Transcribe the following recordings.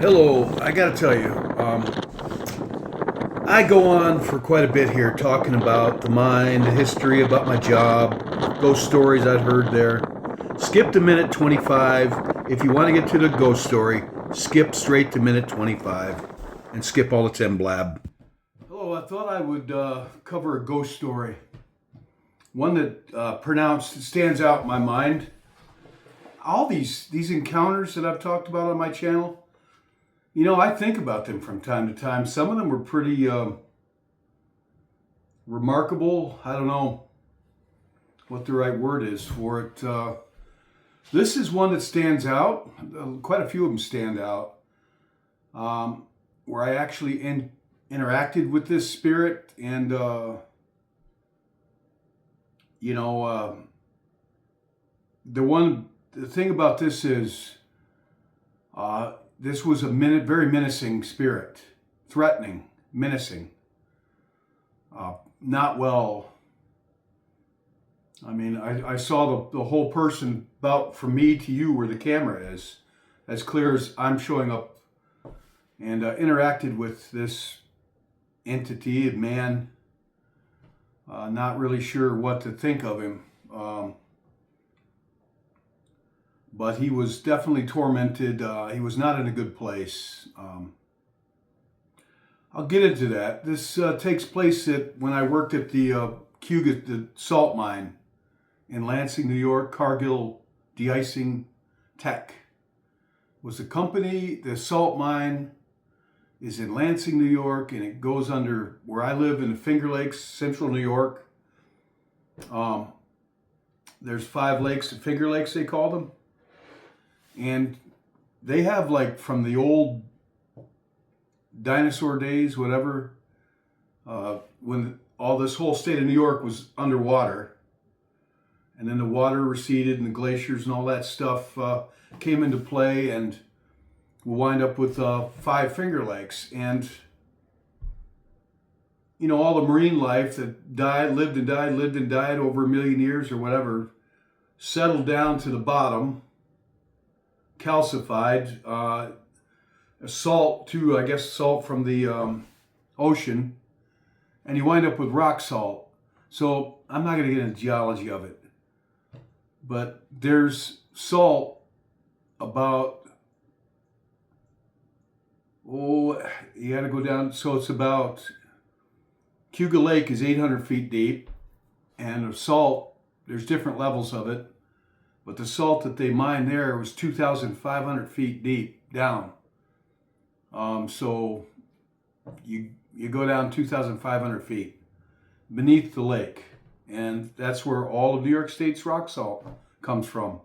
Hello, I gotta tell you, I go on for quite a bit here talking about the mind, the history, about my job, ghost stories I'd heard there. Skip to minute 25. If you want to get to the ghost story, skip straight to minute 25 and skip all the 10 blab. Hello, I thought I would cover a ghost story. One that pronounced stands out in my mind. All these encounters that I've talked about on my channel, I think about them from time to time. Some of them were pretty remarkable. I don't know what the right word is for it. This is one that stands out. Quite a few of them stand out. Where I actually interacted with this spirit, and the thing about this is. This was a very menacing spirit, threatening, menacing, not well. I mean, I saw the whole person about from me to you where the camera is, as clear as I'm showing up, and interacted with this entity, a man, not really sure what to think of him. But he was definitely tormented. He was not in a good place. I'll get into that. This takes place when I worked at the salt mine in Lansing, New York. Cargill De-icing Tech was the company. The salt mine is in Lansing, New York, and it goes under where I live in the Finger Lakes, Central New York. There's 5 lakes, the Finger Lakes they call them. And they have, like, from the old dinosaur days, whatever, when all this whole state of New York was underwater, and then the water receded and the glaciers and all that stuff came into play, and we'll wind up with 5 Finger Lakes. And, all the marine life that lived and died over 1 million years or whatever, settled down to the bottom, calcified, salt too, I guess salt from the ocean, and you wind up with rock salt. So I'm not going to get into geology of it, but there's salt about, you got to go down, so it's about, Cayuga Lake is 800 feet deep, and the salt, there's different levels of it. But the salt that they mined there was 2,500 feet deep down. So you go down 2,500 feet beneath the lake. And that's where all of New York State's rock salt comes from.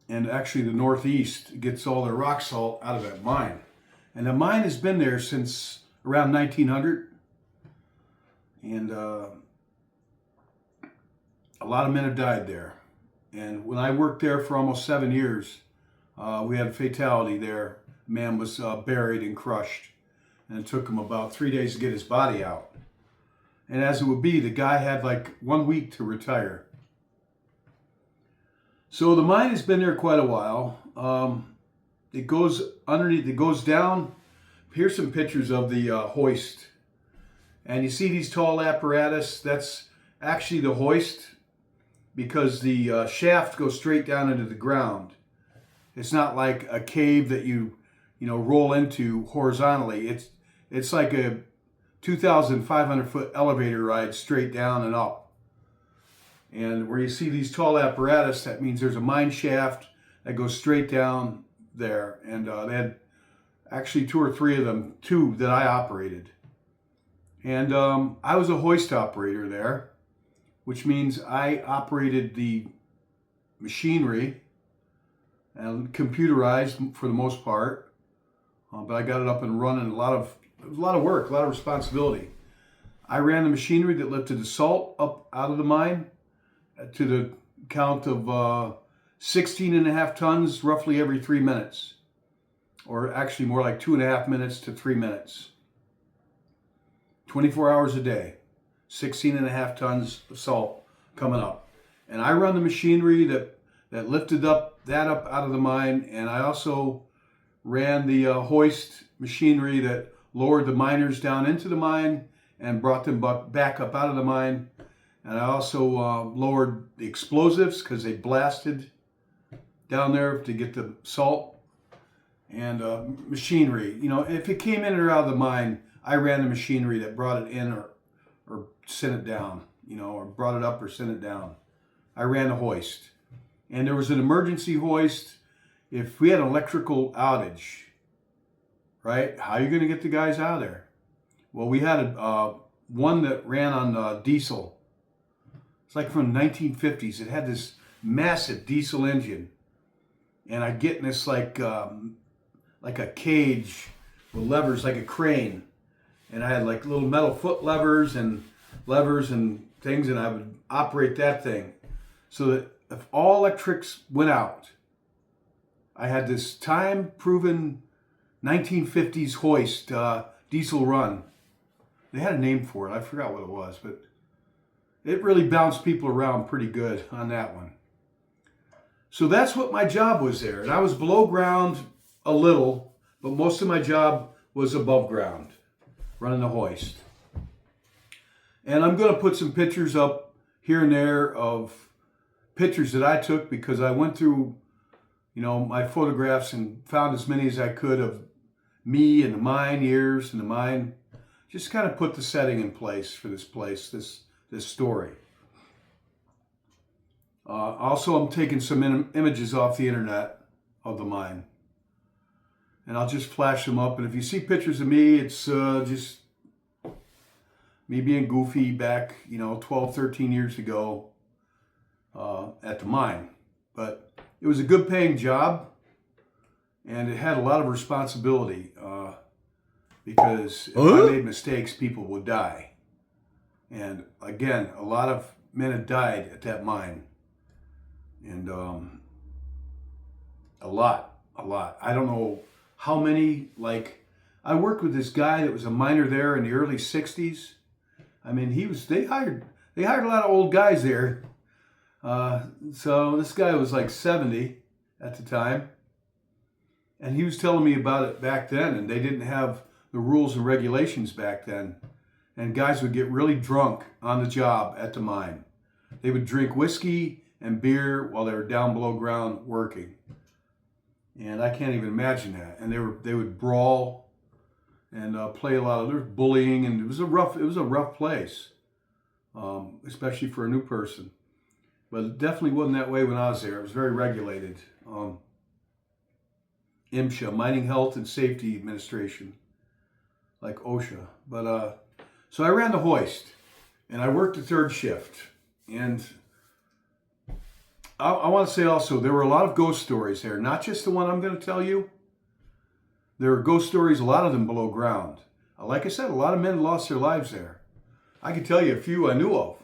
And actually the Northeast gets all their rock salt out of that mine. And the mine has been there since around 1900. And a lot of men have died there. And when I worked there for almost 7 years, we had a fatality there. A man was buried and crushed. And it took him about 3 days to get his body out. And as it would be, the guy had like 1 week to retire. So the mine has been there quite a while. It goes underneath, it goes down. Here's some pictures of the hoist. And you see these tall apparatus, that's actually the hoist, because the shaft goes straight down into the ground. It's not like a cave that you roll into horizontally. It's like a 2,500 foot elevator ride straight down and up. And where you see these tall apparatus, that means there's a mine shaft that goes straight down there. And they had actually 2 or 3 of them, 2 that I operated. And I was a hoist operator there, which means I operated the machinery and computerized for the most part, but I got it up and running. It was a lot of work, a lot of responsibility. I ran the machinery that lifted the salt up out of the mine to the count of 16 and a half tons roughly every 3 minutes, or actually more like 2.5 minutes to 3 minutes. 24 hours a day. 16 and a half tons of salt coming up. And I run the machinery that lifted that up out of the mine, and I also ran the hoist machinery that lowered the miners down into the mine and brought them back up out of the mine. And I also lowered the explosives because they blasted down there to get the salt. And machinery, you know, if it came in or out of the mine, I ran the machinery that brought it in or sent it down, you know, or brought it up or sent it down. I ran the hoist. And there was an emergency hoist. If we had an electrical outage, right, how are you going to get the guys out of there? Well, we had one that ran on diesel. It's like from the 1950s. It had this massive diesel engine. And I'd get in this like a cage with levers, like a crane. And I had like little metal foot levers and things, and I would operate that thing. So that if all electrics went out, I had this time-proven 1950s hoist diesel run. They had a name for it. I forgot what it was, but it really bounced people around pretty good on that one. So that's what my job was there. And I was below ground a little, but most of my job was above ground, running the hoist. And I'm going to put some pictures up here and there of pictures that I took because I went through, you know, my photographs and found as many as I could of me and the mine years and the mine. Just kind of put the setting in place for this story. Also, I'm taking some images off the internet of the mine. And I'll just flash them up. And if you see pictures of me, it's just me being goofy back, you know, 12, 13 years ago at the mine. But it was a good paying job. And it had a lot of responsibility because if I made mistakes, people would die. And again, a lot of men had died at that mine. And a lot. I don't know how many, like, I worked with this guy that was a miner there in the early 60s. I mean, they hired a lot of old guys there. So this guy was like 70 at the time. And he was telling me about it back then, and they didn't have the rules and regulations back then. And guys would get really drunk on the job at the mine. They would drink whiskey and beer while they were down below ground working. And I can't even imagine that. And they would brawl and play a lot of, there was bullying, and it was a rough place, especially for a new person. But it definitely wasn't that way when I was there. It was very regulated. MSHA, Mining Health and Safety Administration, like OSHA. But so I ran the hoist, and I worked the third shift. And I want to say also, there were a lot of ghost stories there, not just the one I'm going to tell you. There were ghost stories, a lot of them below ground. Like I said, a lot of men lost their lives there. I can tell you a few I knew of.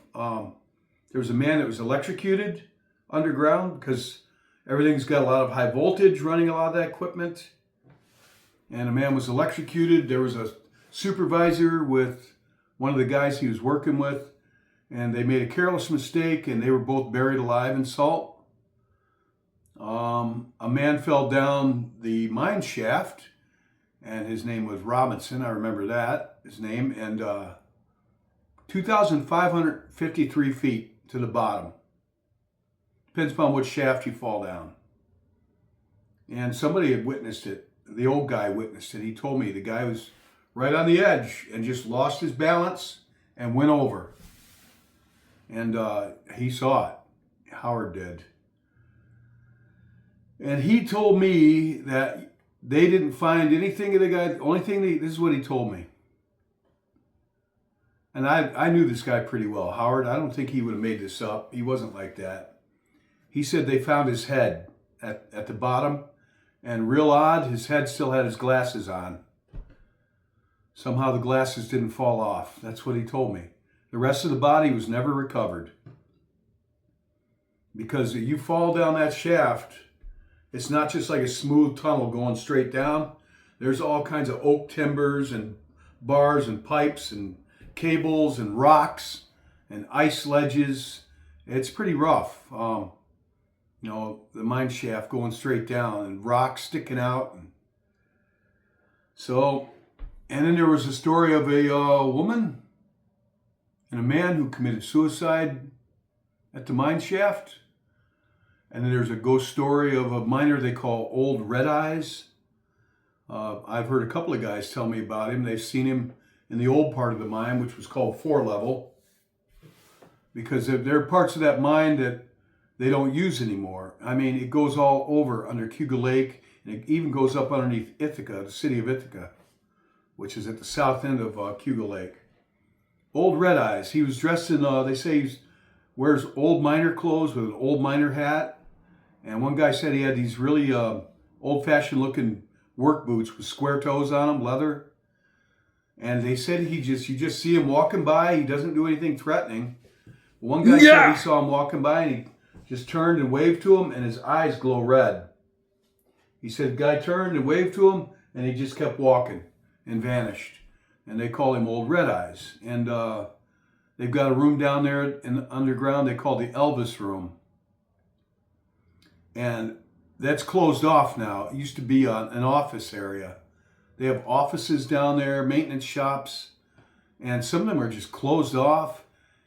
There was a man that was electrocuted underground because everything's got a lot of high voltage running a lot of that equipment. And a man was electrocuted. There was a supervisor with one of the guys he was working with, and they made a careless mistake, and they were both buried alive in salt. A man fell down the mine shaft, and his name was Robinson. I remember that, his name, and 2,553 feet to the bottom. Depends upon which shaft you fall down. And somebody had witnessed it. The old guy witnessed it. He told me the guy was right on the edge and just lost his balance and went over. And he saw it. Howard did. And he told me that they didn't find anything of the guy. The only thing, this is what he told me. And I knew this guy pretty well. Howard, I don't think he would have made this up. He wasn't like that. He said they found his head at the bottom. And real odd, his head still had his glasses on. Somehow the glasses didn't fall off. That's what he told me. The rest of the body was never recovered. Because if you fall down that shaft, it's not just like a smooth tunnel going straight down. There's all kinds of oak timbers and bars and pipes and cables and rocks and ice ledges. It's pretty rough. You know, the mine shaft going straight down and rocks sticking out. And So, and then there was a story of a woman and a man who committed suicide at the mine shaft. And then there's a ghost story of a miner they call Old Red Eyes. I've heard a couple of guys tell me about him. They've seen him in the old part of the mine, which was called 4 level, because there are parts of that mine that they don't use anymore. I mean, it goes all over under Cuga Lake, and it even goes up underneath Ithaca, the city of Ithaca, which is at the south end of Cuga Lake. Old Red Eyes. He was dressed in, they say he wears old miner clothes with an old miner hat. And one guy said he had these really old-fashioned looking work boots with square toes on them, leather. And they said you just see him walking by. He doesn't do anything threatening. One guy said he saw him walking by and he just turned and waved to him and his eyes glow red. He said the guy turned and waved to him and he just kept walking and vanished. And they call him Old Red Eyes. And they've got a room down there in the underground they call the Elvis Room. And that's closed off now. It used to be an office area. They have offices down there, maintenance shops, and some of them are just closed off.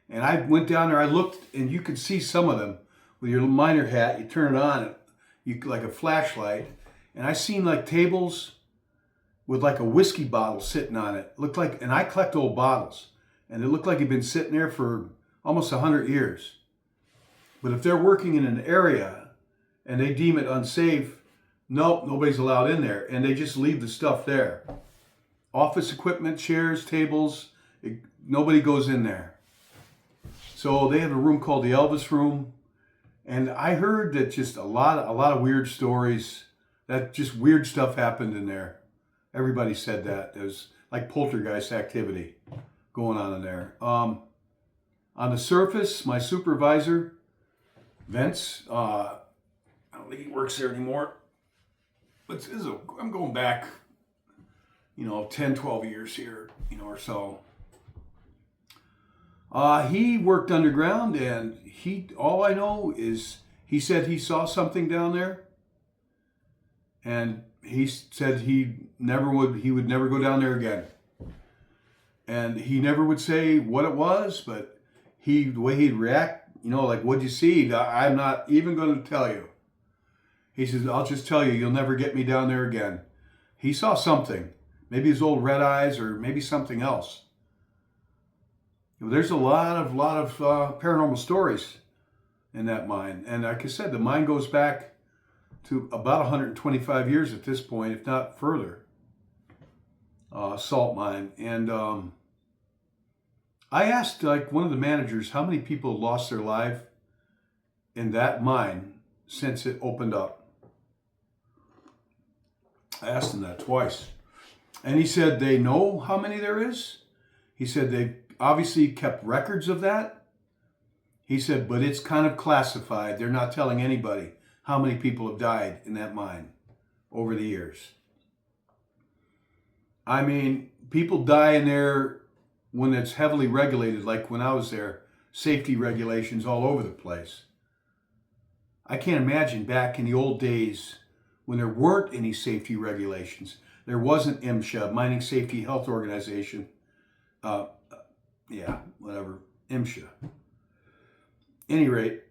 And I went down there, I looked, and you could see some of them with your miner hat. You turn it on, you like a flashlight, and I seen like tables with like a whiskey bottle sitting on it. Looked like, and I collect old bottles, and it looked like it'd been sitting there for almost 100 years. But if they're working in an area and they deem it unsafe, nope, nobody's allowed in there, and they just leave the stuff there. Office equipment, chairs, tables, nobody goes in there. So they have a room called the Elvis Room, and I heard that just a lot of weird stories, that just weird stuff happened in there. Everybody said that. There's like poltergeist activity going on in there. On the surface, my supervisor, Vince, I don't think he works there anymore. But I'm going back, 10, 12 years here, or so. He worked underground, and all I know is he said he saw something down there, and he said he would never go down there again. And he never would say what it was, but the way he'd react, like, what'd you see? I'm not even going to tell you. He says, I'll just tell you, you'll never get me down there again. He saw something. Maybe his old red eyes or maybe something else. There's a lot of paranormal stories in that mine. And like I said, the mine goes back to about 125 years at this point, if not further. Salt mine. And I asked one of the managers how many people lost their life in that mine since it opened up. I asked him that twice. And he said they know how many there is. He said they obviously kept records of that. He said, but it's kind of classified. They're not telling anybody how many people have died in that mine over the years. I mean, people die in there when it's heavily regulated, like when I was there, safety regulations all over the place. I can't imagine back in the old days when there weren't any safety regulations. There wasn't MSHA, Mining Safety Health Organization. MSHA. Any rate,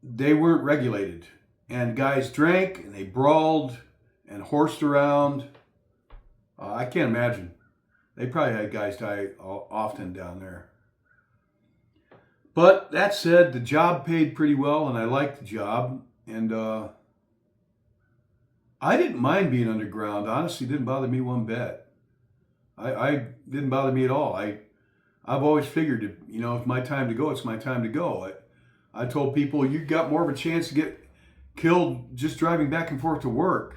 they weren't regulated. And guys drank and they brawled and horsed around. I can't imagine. They probably had guys die often down there. But that said, the job paid pretty well and I liked the job. And I didn't mind being underground. Honestly, it didn't bother me one bit. I didn't bother me at all. I've always figured, if it's my time to go, it's my time to go. I told people, you got more of a chance to get killed just driving back and forth to work,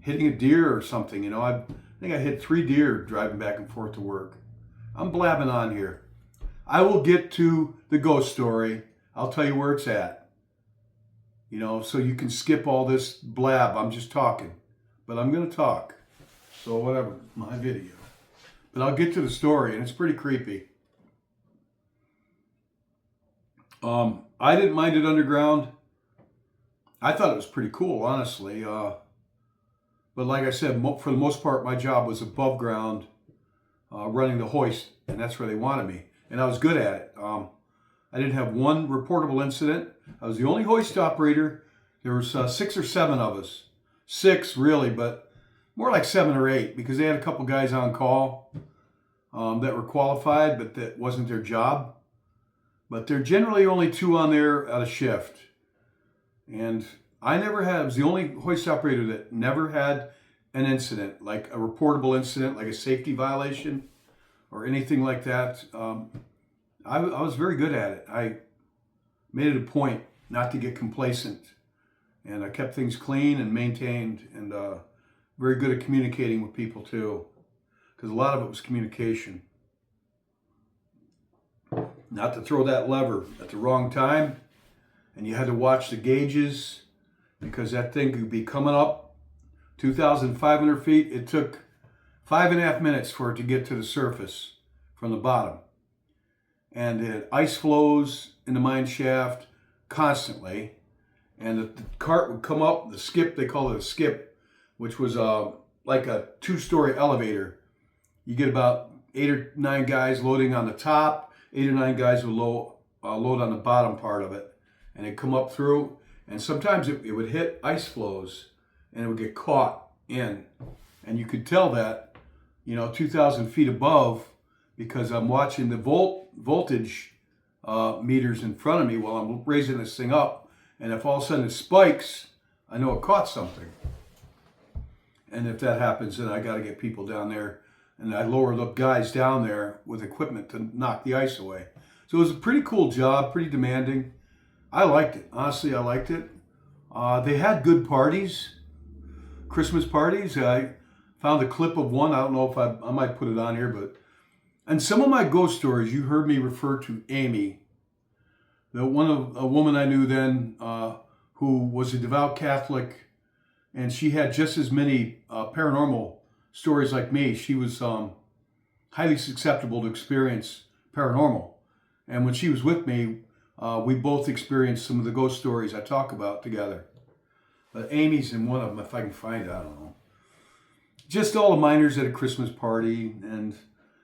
hitting a deer or something. I think I hit 3 deer driving back and forth to work. I'm blabbing on here. I will get to the ghost story. I'll tell you where it's at. So you can skip all this blab. I'm just talking. But I'm going to talk. So whatever, my video. But I'll get to the story, and it's pretty creepy. I didn't mind it underground. I thought it was pretty cool, honestly. But like I said, for the most part, my job was above ground, running the hoist, and that's where they wanted me. And I was good at it. I didn't have one reportable incident. I was the only hoist operator. There was 6 or 7 of us. 6 really, but more like 7 or 8, because they had a couple guys on call that were qualified, but that wasn't their job. But there are generally only 2 on there at a shift. And I was the only hoist operator that never had an incident, like a reportable incident, like a safety violation or anything like that. I was very good at it. I made it a point not to get complacent. And I kept things clean and maintained, and very good at communicating with people too, because a lot of it was communication. Not to throw that lever at the wrong time, and you had to watch the gauges, because that thing could be coming up 2,500 feet. It took 5.5 minutes for it to get to the surface from the bottom. And it had ice flows in the mine shaft constantly. And the cart would come up, the skip, they call it a skip, which was like a 2-story elevator. You get about 8 or 9 guys loading on the top, 8 or 9 guys would load on the bottom part of it. And it'd come up through, and sometimes it would hit ice flows, and it would get caught in. And you could tell that, 2,000 feet above, because I'm watching the voltage meters in front of me while I'm raising this thing up. And if all of a sudden it spikes, I know it caught something. And if that happens, then I got to get people down there. And I lowered up guys down there with equipment to knock the ice away. So it was a pretty cool job, pretty demanding. I liked it. Honestly, I liked it. They had good parties, Christmas parties. I found a clip of one. I don't know if I might put it on here, but... And some of my ghost stories, you heard me refer to Amy, a woman I knew then who was a devout Catholic, and she had just as many paranormal stories like me. She was highly susceptible to experience paranormal. And when she was with me, we both experienced some of the ghost stories I talk about together. Amy's in one of them, if I can find it, I don't know. Just all the miners at a Christmas party, and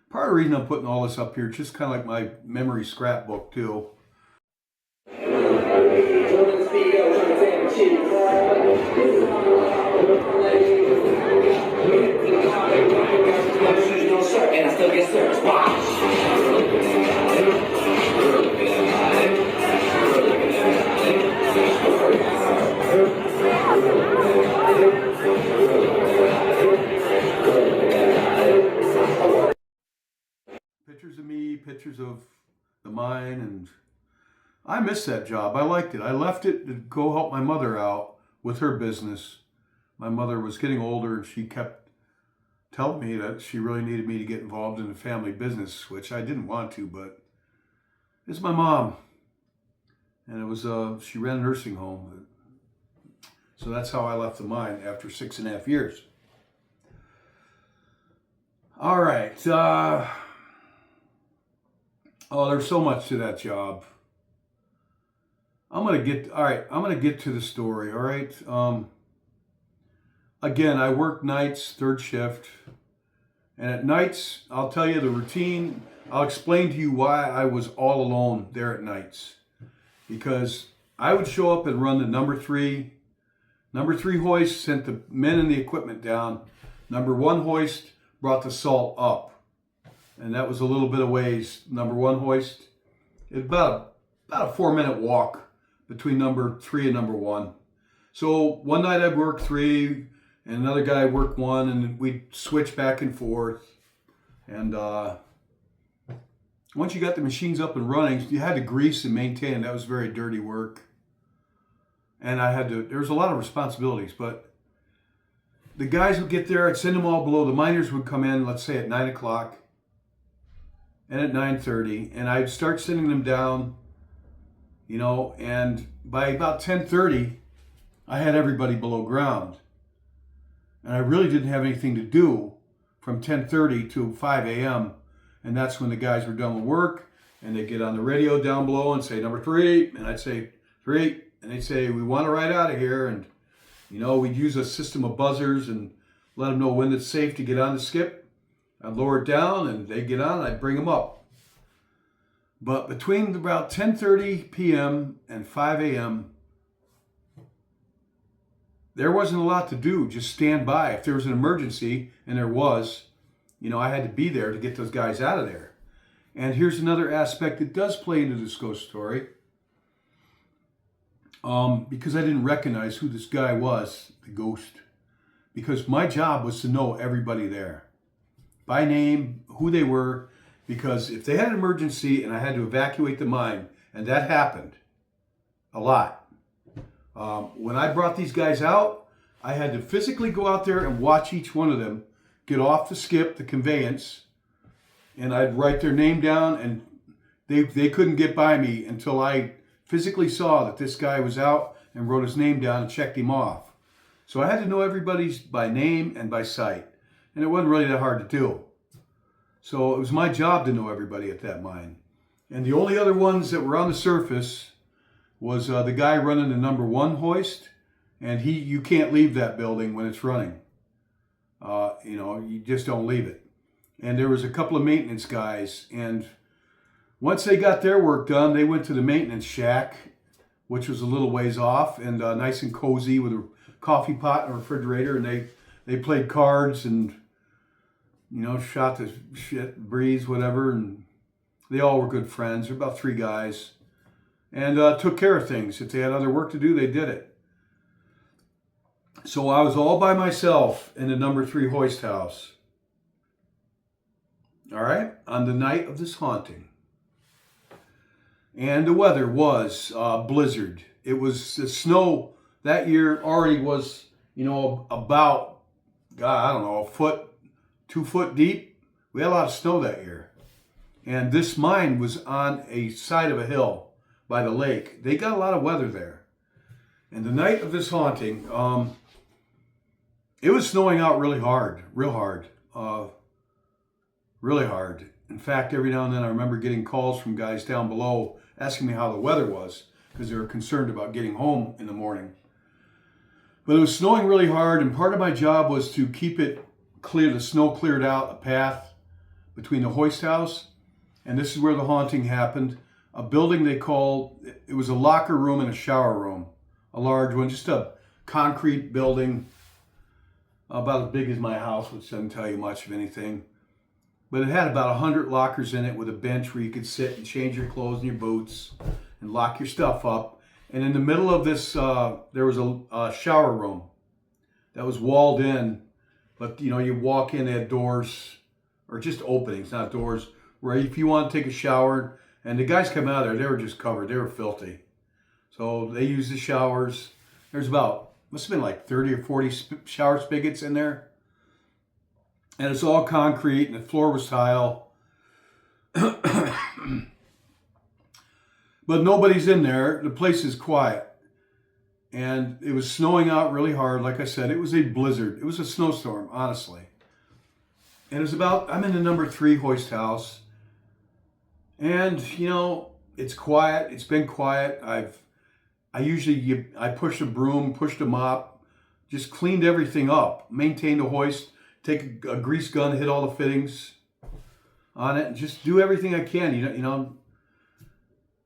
part of the reason I'm putting all this up here, just kind of like my memory scrapbook too. Pictures of me, pictures of the mine, and I missed that job. I liked it. I left it to go help my mother out with her business. My mother was getting older, and she kept telling me that she really needed me to get involved in the family business, which I didn't want to, but it's my mom. And it was, she ran a nursing home. So that's how I left the mine after 6.5 years. All right. Oh, there's so much to that job. I'm going to get to the story, all right? Again, I work nights, 3rd shift. And at nights, I'll tell you the routine. I'll explain to you why I was all alone there at nights. Because I would show up and run the number 3 hoist, sent the men and the equipment down. Number 1 hoist brought the salt up. And that was a little bit of ways. Number 1 hoist, it's about a 4-minute walk between number 3 and number 1. So one night I'd work 3, and another guy worked 1, and we'd switch back and forth. And once you got the machines up and running, you had to grease and maintain. That was very dirty work. And there was a lot of responsibilities, but the guys would get there, I'd send them all below. The miners would come in, let's say at 9 o'clock and at 9:30, and I'd start sending them down, and by about 10:30, I had everybody below ground. And I really didn't have anything to do from 10:30 to 5 a.m. And that's when the guys were done with work, and they'd get on the radio down below and say, number 3, and I'd say 3, and they'd say, we want to ride out of here. And, we'd use a system of buzzers, and let them know when it's safe to get on the skip. I'd lower it down and they'd get on, I'd bring them up. But between about 10:30 p.m. and 5 a.m., there wasn't a lot to do, just stand by. If there was an emergency, and there was, I had to be there to get those guys out of there. And here's another aspect that does play into this ghost story. Because I didn't recognize who this guy was, the ghost. Because my job was to know everybody there. By name, who they were. Because if they had an emergency and I had to evacuate the mine, and that happened a lot. When I brought these guys out, I had to physically go out there and watch each one of them get off the skip, the conveyance, and I'd write their name down, and they couldn't get by me until I physically saw that this guy was out and wrote his name down and checked him off. So I had to know everybody's by name and by sight, and it wasn't really that hard to do. So it was my job to know everybody at that mine. And the only other ones that were on the surface was the guy running the number 1 hoist, and you can't leave that building when it's running. You just don't leave it. And there was a couple of maintenance guys, and once they got their work done, they went to the maintenance shack, which was a little ways off, and nice and cozy with a coffee pot and a refrigerator, and they played cards and, shot the shit, breeze, whatever, and they all were good friends. There were about 3 guys. And took care of things. If they had other work to do, they did it. So I was all by myself in the number 3 hoist house. All right, on the night of this haunting. And the weather was blizzard. It was, the snow that year already was, about, I don't know, a foot, 2 foot deep. We had a lot of snow that year. And this mine was on a side of a hill by the lake. They got a lot of weather there. And the night of this haunting, it was snowing out really hard, real hard, really hard. In fact, every now and then I remember getting calls from guys down below asking me how the weather was because they were concerned about getting home in the morning. But it was snowing really hard, and part of my job was to keep it clear, the snow cleared out a path between the hoist house, and this is where the haunting happened. A building it was a locker room and a shower room, a large one, just a concrete building about as big as my house, which doesn't tell you much of anything. But it had about 100 lockers in it with a bench where you could sit and change your clothes and your boots and lock your stuff up. And in the middle of this, there was a shower room that was walled in, but you walk in, they had doors, or just openings, not doors, where if you want to take a shower, and the guys come out of there, they were just covered. They were filthy. So they used the showers. There's must have been like 30 or 40 shower spigots in there. And it's all concrete, and the floor was tile. But nobody's in there. The place is quiet. And it was snowing out really hard. Like I said, it was a blizzard. It was a snowstorm, honestly. And it was I'm in the number 3 hoist house. And, it's quiet. It's been quiet. I pushed a broom, pushed a mop, just cleaned everything up, maintained a hoist, take a grease gun, hit all the fittings on it, and just do everything I can,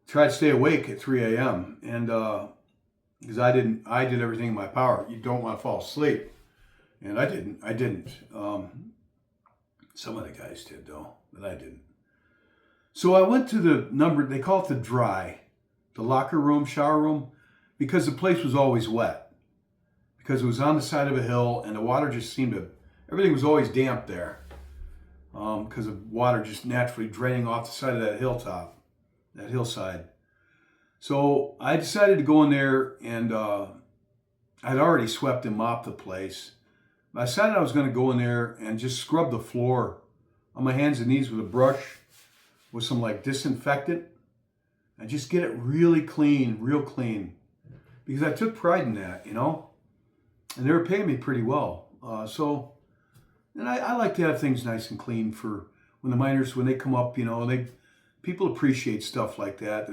try to stay awake at 3 a.m. And, because I did everything in my power. You don't want to fall asleep. And I didn't. Some of the guys did though, but I didn't. So I went to the they call it the locker room, shower room, because the place was always wet. Because it was on the side of a hill, and the water just everything was always damp there. Because of water just naturally draining off the side of that hillside. So I decided to go in there, and I'd already swept and mopped the place. I decided I was going to go in there and just scrub the floor on my hands and knees with a brush with some disinfectant and just get it really clean, real clean. Because I took pride in that, and they were paying me pretty well. And I like to have things nice and clean for when the miners, when they come up, people appreciate stuff like that.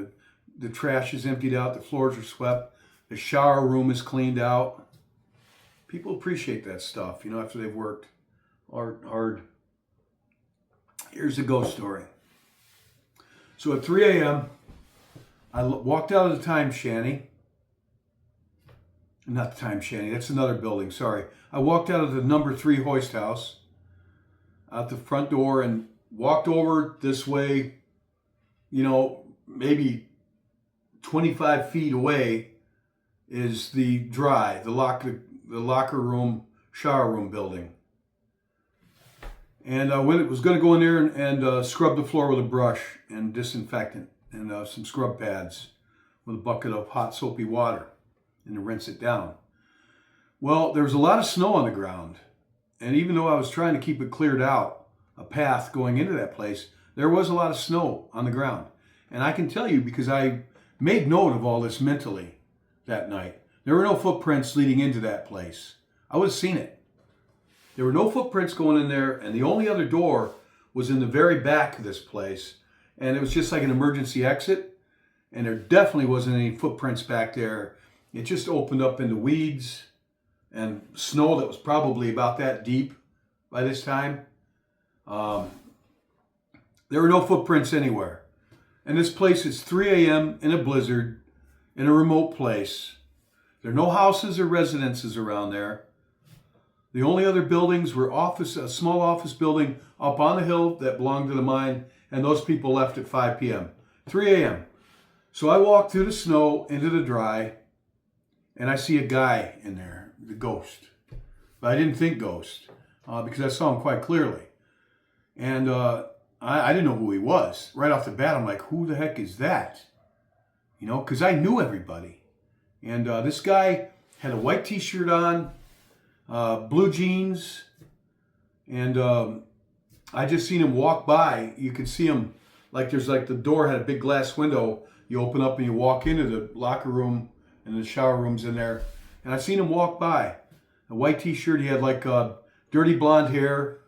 The trash is emptied out, the floors are swept, the shower room is cleaned out. People appreciate that stuff, you know, after they've worked hard. Here's the ghost story. So at 3 a.m., I walked out of the time shanty. Not the time shanty, that's another building, sorry. I walked out of the number 3 hoist house, out the front door, and walked over this way, you know, maybe 25 feet away is the locker room, shower room building. And I was going to go in there and scrub the floor with a brush and disinfectant and some scrub pads with a bucket of hot soapy water and to rinse it down. Well, there was a lot of snow on the ground. And even though I was trying to keep it cleared out, a path going into that place, there was a lot of snow on the ground. And I can tell you, because I made note of all this mentally that night, there were no footprints leading into that place. I would have seen it. There were no footprints going in there, and the only other door was in the very back of this place. And it was just like an emergency exit, and there definitely wasn't any footprints back there. It just opened up into weeds and snow that was probably about that deep by this time. There were no footprints anywhere. And this place is 3 a.m. in a blizzard, in a remote place. There are no houses or residences around there. The only other buildings were a small office building up on the hill that belonged to the mine, and those people left at 5 p.m. 3 a.m. So I walked through the snow into the dry, and I see a guy in there, the ghost. But I didn't think ghost, because I saw him quite clearly. And I didn't know who he was. Right off the bat, I'm like, who the heck is that? You know, because I knew everybody. And this guy had a white t-shirt on, blue jeans, and I just seen him walk by. You could see him, there's the door had a big glass window. You open up and you walk into the locker room and the shower room's in there. And I seen him walk by. A white t-shirt, he had dirty blonde hair.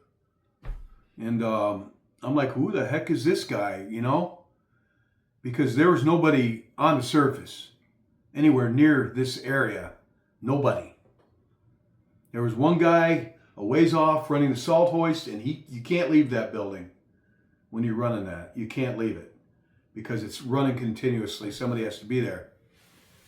And I'm like, who the heck is this guy, you know? Because there was nobody on the surface, anywhere near this area. Nobody. There was one guy a ways off running the salt hoist, and you can't leave that building when you're running that. You can't leave it because it's running continuously. Somebody has to be there.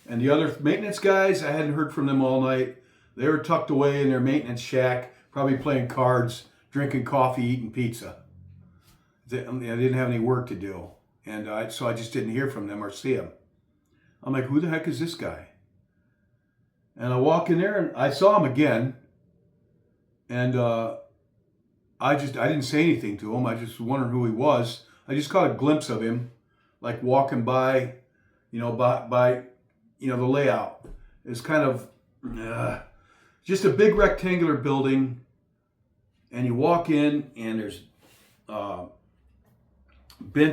And the other maintenance guys, I hadn't heard from them all night. They were tucked away in their maintenance shack, probably playing cards, drinking coffee, eating pizza. I didn't have any work to do. And so I just didn't hear from them or see them. I'm like, who the heck is this guy? And I walk in there and I saw him again. And I didn't say anything to him. I just wondered who he was. I just caught a glimpse of him, like walking by, by the layout. It's kind of just a big rectangular building. And you walk in and there's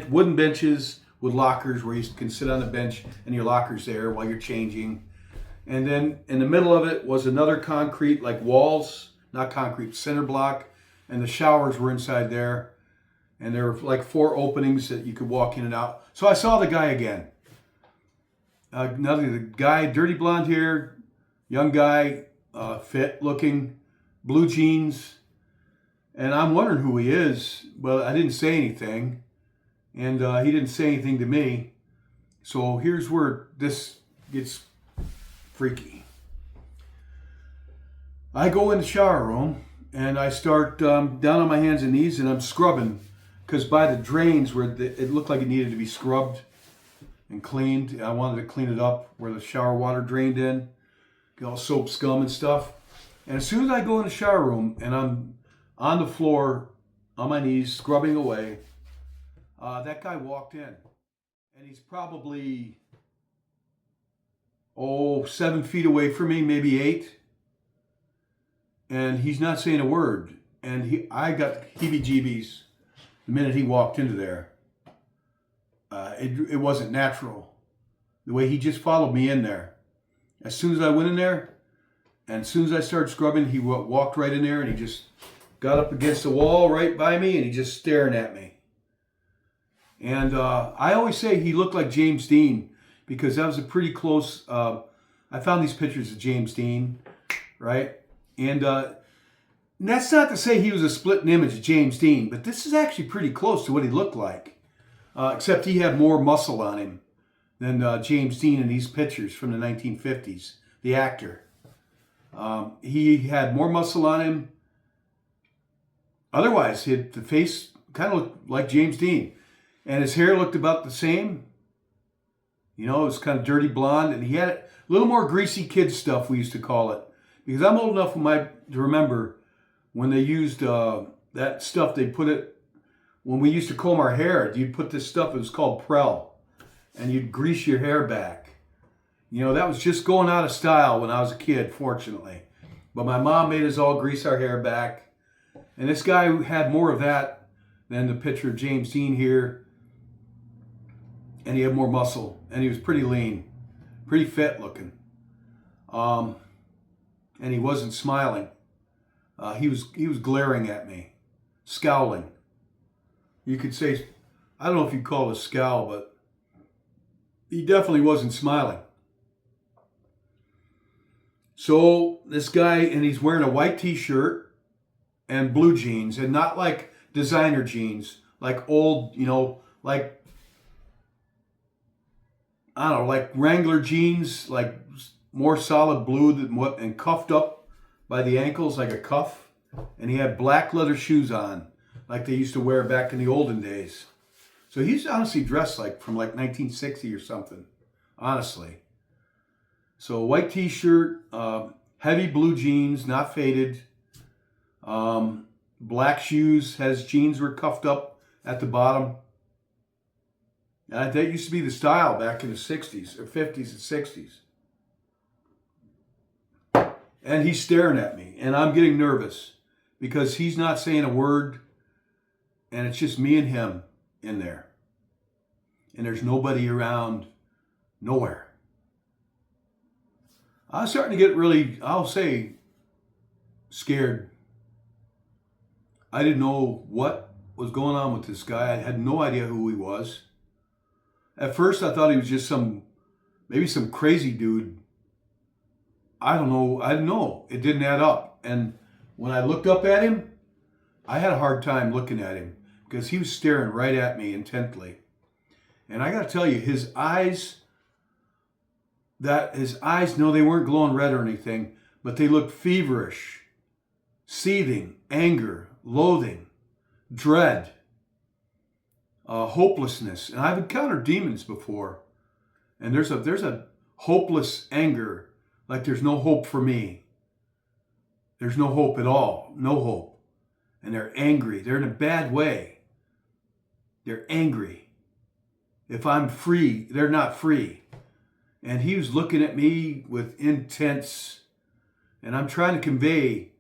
wooden benches with lockers where you can sit on the bench and your locker's there while you're changing. And then in the middle of it was another concrete, walls, not concrete, cinder block. And the showers were inside there. And there were 4 openings that you could walk in and out. So I saw the guy again. The guy, dirty blonde hair, young guy, fit looking, blue jeans. And I'm wondering who he is. Well, I didn't say anything. And he didn't say anything to me. So here's where this gets freaky. I go in the shower room and I start down on my hands and knees and I'm scrubbing because by the drains where it looked like it needed to be scrubbed and cleaned. I wanted to clean it up where the shower water drained in, get all soap, scum and stuff. And as soon as I go in the shower room and I'm on the floor, on my knees, scrubbing away, that guy walked in. And he's probably, 7 feet away from me, maybe 8. And he's not saying a word. And I got heebie-jeebies the minute he walked into there. It wasn't natural. The way he just followed me in there. As soon as I went in there, and as soon as I started scrubbing, he walked right in there and he just got up against the wall right by me and he just staring at me. And I always say he looked like James Dean because that was a pretty close, I found these pictures of James Dean, right? And that's not to say he was a split image of James Dean, but this is actually pretty close to what he looked like. Except he had more muscle on him than James Dean in these pictures from the 1950s, the actor. He had more muscle on him. Otherwise, the face kind of looked like James Dean. And his hair looked about the same. You know, it was kind of dirty blonde. And he had a little more greasy kid stuff, we used to call it. Because I'm old enough to remember when they used that stuff, they put it, when we used to comb our hair, you'd put this stuff, it was called Prel. And you'd grease your hair back. You know, that was just going out of style when I was a kid, fortunately. But my mom made us all grease our hair back. And this guy had more of that than the picture of James Dean here. And he had more muscle. And he was pretty lean. Pretty fit looking. And he wasn't smiling. He was glaring at me. Scowling. You could say, I don't know if you'd call it a scowl, but he definitely wasn't smiling. So this guy, and he's wearing a white t-shirt and blue jeans, and not like designer jeans, like old, you know, like, I don't know, like Wrangler jeans, like more solid blue than what, and cuffed up by the ankles like a cuff. And he had black leather shoes on, like they used to wear back in the olden days. So he's honestly dressed like from like 1960 or something, honestly. So white t-shirt, heavy blue jeans, not faded. Black shoes, his jeans were cuffed up at the bottom. And that used to be the style back in the 60s, or 50s and 60s. And he's staring at me, and I'm getting nervous because he's not saying a word, and it's just me and him in there. And there's nobody around, nowhere. I was starting to get really, I'll say, scared. I didn't know what was going on with this guy. I had no idea who he was. At first, I thought he was just maybe some crazy dude. I don't know. I didn't know. It didn't add up. And when I looked up at him, I had a hard time looking at him because he was staring right at me intently. And I got to tell you, his eyes, no, they weren't glowing red or anything, but they looked feverish, seething, anger, loathing, dread, hopelessness. And I've encountered demons before, and there's a hopeless anger, like there's no hope for me. There's no hope at all, no hope. And they're angry. They're in a bad way. They're angry. If I'm free, they're not free. And he was looking at me with intense, and I'm trying to convey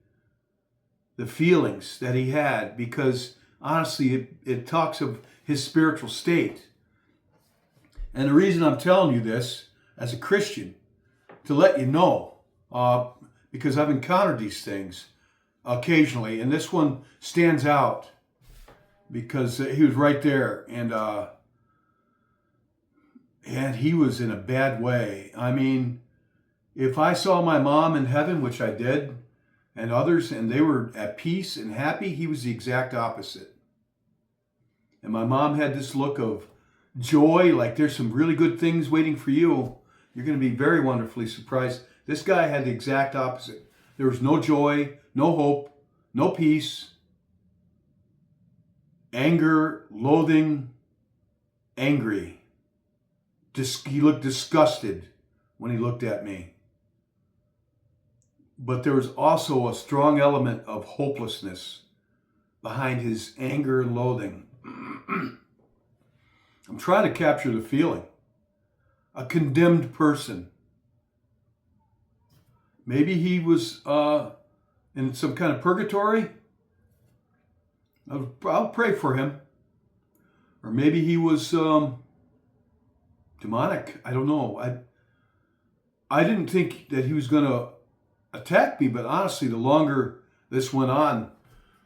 the feelings that he had, because honestly, it talks of his spiritual state. And the reason I'm telling you this as a Christian, to let you know, because I've encountered these things occasionally, and this one stands out because he was right there, and he was in a bad way. I mean, if I saw my mom in heaven, which I did, and others, and they were at peace and happy, he was the exact opposite. And my mom had this look of joy, like there's some really good things waiting for you. You're going to be very wonderfully surprised. This guy had the exact opposite. There was no joy, no hope, no peace, anger, loathing, angry. He looked disgusted when he looked at me. But there was also a strong element of hopelessness behind his anger and loathing. I'm trying to capture the feeling. A condemned person. Maybe he was in some kind of purgatory. I'll pray for him. Or maybe he was demonic. I don't know. I didn't think that he was going to attack me, but honestly, the longer this went on,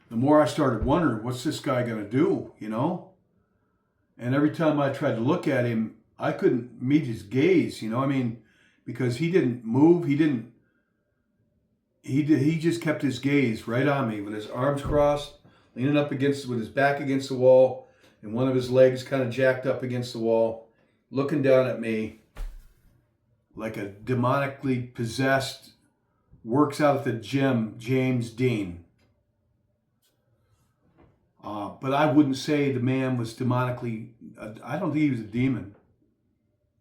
the more I started wondering, what's this guy going to do, you know? And every time I tried to look at him, I couldn't meet his gaze, you know? I mean, because he didn't move, he didn't he just kept his gaze right on me with his arms crossed, leaning up against, with his back against the wall, and one of his legs kind of jacked up against the wall, looking down at me like a demonically possessed, works out at the gym, James Dean. But I wouldn't say the man was demonically, I don't think he was a demon.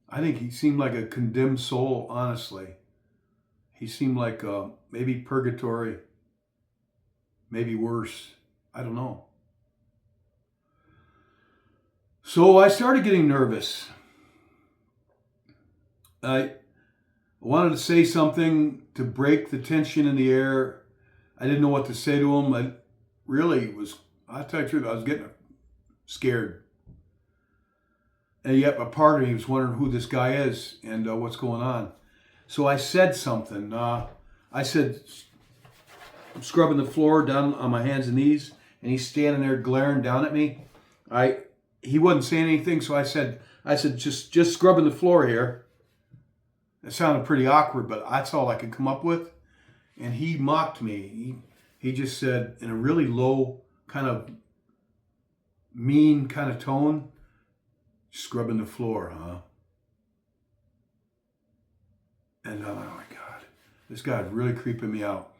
I think he seemed like a condemned soul, honestly. He seemed like maybe purgatory, maybe worse. I don't know. So I started getting nervous. I wanted to say something to break the tension in the air. I didn't know what to say to him. I really was, I'll tell you the truth, I was getting scared. And yet a part of me was wondering who this guy is and what's going on. So I said something. I said, I'm scrubbing the floor down on my hands and knees, and he's standing there glaring down at me. He wasn't saying anything, so I said, just scrubbing the floor here. It sounded pretty awkward, but that's all I could come up with. And he mocked me. He just said in a really low, kind of mean kind of tone, scrubbing the floor, huh? And oh my God, this guy is really creeping me out.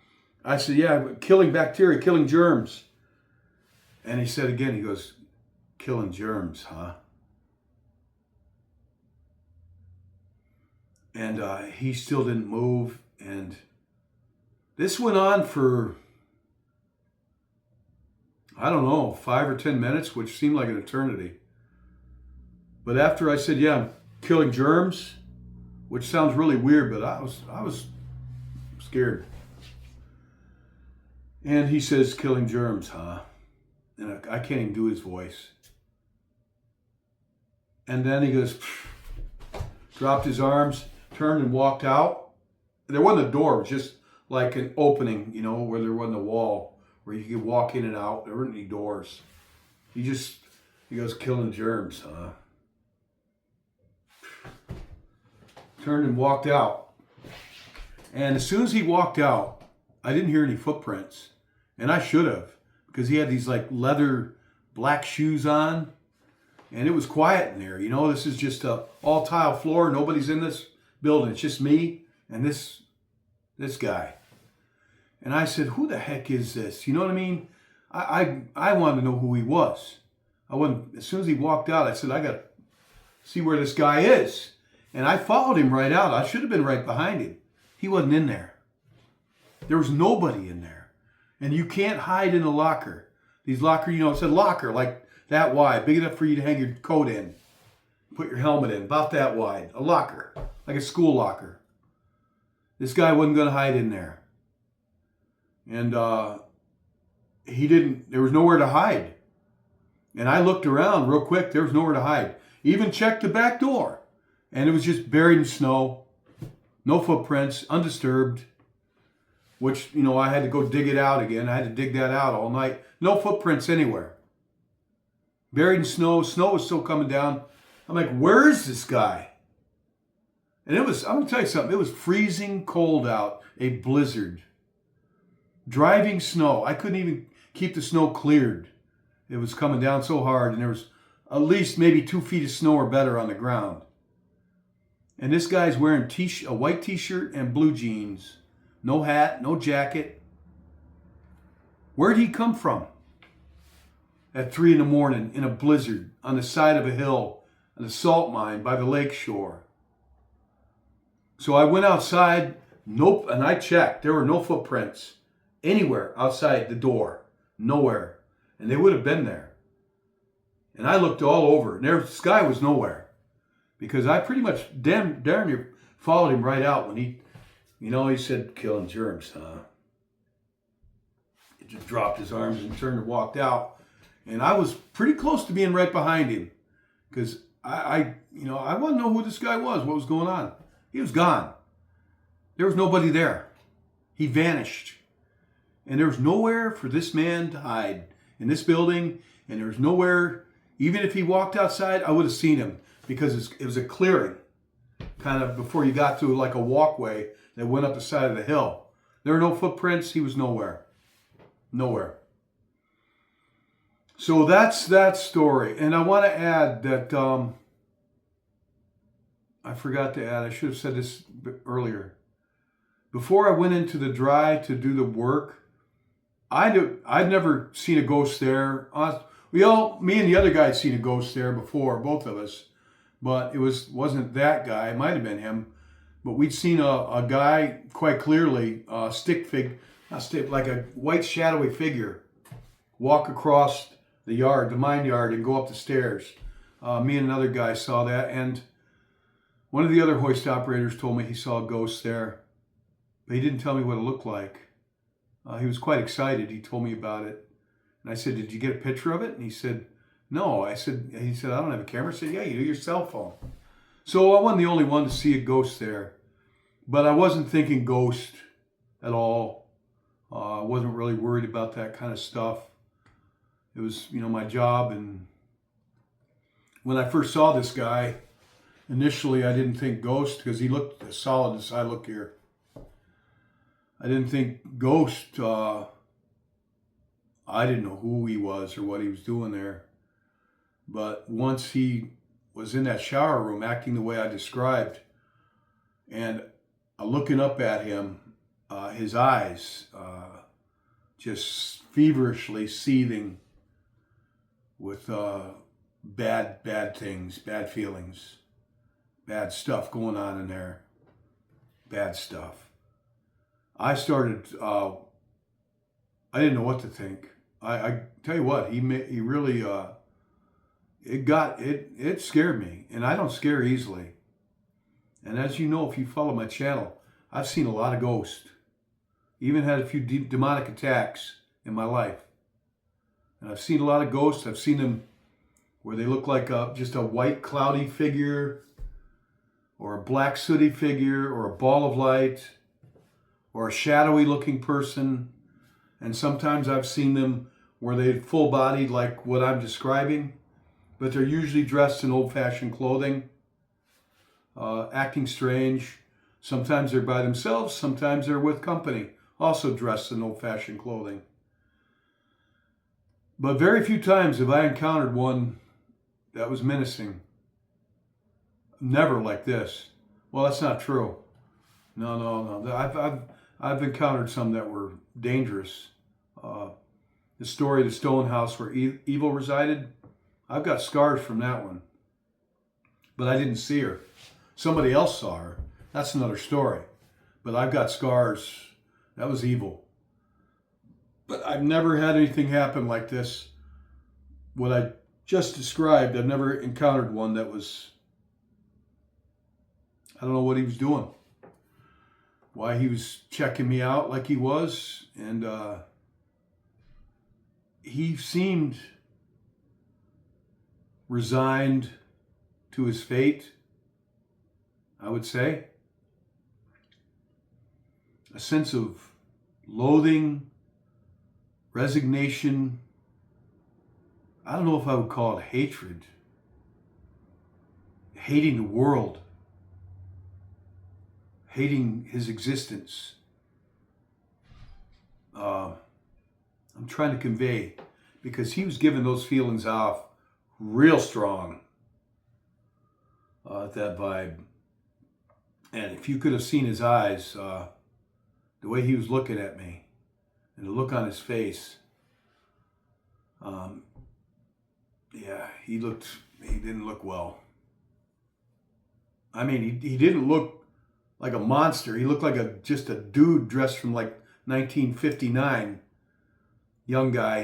I said, yeah, killing bacteria, killing germs. And he said again, he goes, killing germs, huh? And he still didn't move. And this went on for, I don't know, 5 or 10 minutes, which seemed like an eternity. But after I said, yeah, I'm killing germs, which sounds really weird, but I was scared. And he says, killing germs, huh? And I can't even do his voice. And then he goes, dropped his arms, turned and walked out. There wasn't a door, it was just like an opening, you know, where there wasn't a wall, where you could walk in and out. There weren't any doors. He goes, killing germs, huh? Turned and walked out. And as soon as he walked out, I didn't hear any footprints. And I should have, because he had these like leather black shoes on. And it was quiet in there. You know, this is just a all tile floor. Nobody's in this building. It's just me and this guy. And I said, who the heck is this? You know what I mean? I wanted to know who he was. As soon as he walked out, I said, I got to see where this guy is. And I followed him right out. I should have been right behind him. He wasn't in there. There was nobody in there. And you can't hide in a locker. These locker, you know, it said locker, like that wide, big enough for you to hang your coat in. Put your helmet in, about that wide. A locker, like a school locker. This guy wasn't going to hide in there. And there was nowhere to hide. And I looked around real quick, there was nowhere to hide. Even checked the back door. And it was just buried in snow. No footprints, undisturbed. Which, you know, I had to go dig it out again. I had to dig that out all night. No footprints anywhere. Buried in snow. Snow was still coming down. I'm like, where is this guy? And I'm going to tell you something. It was freezing cold out. A blizzard. Driving snow. I couldn't even keep the snow cleared. It was coming down so hard. And there was at least maybe 2 feet of snow or better on the ground. And this guy's wearing a white t-shirt and blue jeans. No hat, no jacket. Where'd he come from? At 3 a.m. in a blizzard on the side of a hill, on a salt mine by the lake shore. So I went outside, nope, and I checked. There were no footprints anywhere outside the door. Nowhere. And they would have been there. And I looked all over, and this guy was nowhere. Because I pretty much damn near followed him right out when he said, killing germs, huh? He just dropped his arms and turned and walked out. And I was pretty close to being right behind him. Because I want to know who this guy was, what was going on. He was gone. There was nobody there. He vanished. And there was nowhere for this man to hide in this building. And there was nowhere, even if he walked outside, I would have seen him. Because it was a clearing, kind of before you got to like a walkway that went up the side of the hill. There were no footprints. He was nowhere. Nowhere. So that's that story. And I want to add that, I forgot to add, I should have said this earlier. Before I went into the dry to do the work, I'd never seen a ghost there. Me and the other guy had seen a ghost there before, both of us. But it wasn't that guy. It might have been him. But we'd seen a guy quite clearly, like a white shadowy figure, walk across the yard, the mine yard, and go up the stairs. Me and another guy saw that, and one of the other hoist operators told me he saw a ghost there, but he didn't tell me what it looked like. He was quite excited. He told me about it, and I said, "Did you get a picture of it?" And he said, "No." He said, "I don't have a camera." I said, "Yeah, you do, your cell phone." So I wasn't the only one to see a ghost there, but I wasn't thinking ghost at all. I wasn't really worried about that kind of stuff. It was, my job. And when I first saw this guy, initially I didn't think ghost because he looked as solid as I look here. I didn't think ghost. I didn't know who he was or what he was doing there. But once he was in that shower room acting the way I described, and looking up at him, his eyes just feverishly seething with bad things, bad feelings, bad stuff going on in there, bad stuff. I started, I didn't know what to think. I tell you what, he really, it scared me, and I don't scare easily. And as you know, if you follow my channel, I've seen a lot of ghosts. Even had a few demonic attacks in my life. And I've seen a lot of ghosts. I've seen them where they look like just a white cloudy figure, or a black sooty figure, or a ball of light, or a shadowy looking person. And sometimes I've seen them where they're full bodied like what I'm describing, but they're usually dressed in old-fashioned clothing, acting strange. Sometimes they're by themselves, sometimes they're with company, also dressed in old-fashioned clothing. But very few times have I encountered one that was menacing. Never like this. Well, that's not true. No. I've encountered some that were dangerous. The story of the stone house where evil resided, I've got scars from that one. But I didn't see her. Somebody else saw her. That's another story. But I've got scars. That was evil. But I've never had anything happen like this. What I just described, I've never encountered one that was, I don't know what he was doing. Why he was checking me out like he was. And he seemed resigned to his fate, I would say. A sense of loathing, resignation. I don't know if I would call it hatred. Hating the world. Hating his existence. I'm trying to convey, because he was giving those feelings off real strong. That vibe. And if you could have seen his eyes, the way he was looking at me, and the look on his face, he didn't look well. I mean, he didn't look like a monster. He looked like just a dude dressed from like 1959. Young guy,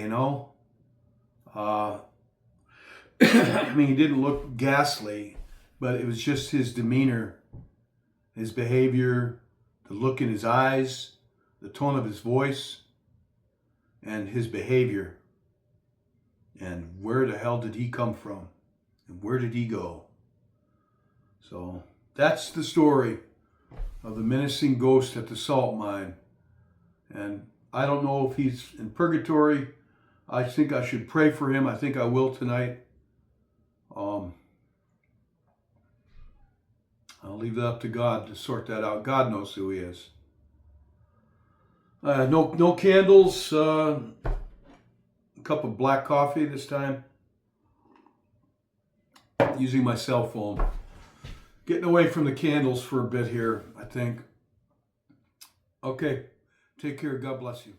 I mean, he didn't look ghastly, but it was just his demeanor, his behavior, the look in his eyes, the tone of his voice, and his behavior. And where the hell did he come from? And where did he go? So that's the story of the menacing ghost at the salt mine. And I don't know if he's in purgatory. I think I should pray for him. I think I will tonight. I'll leave that up to God to sort that out. God knows who he is. No candles. A cup of black coffee this time. Using my cell phone. Getting away from the candles for a bit here, I think. Okay. Take care. God bless you.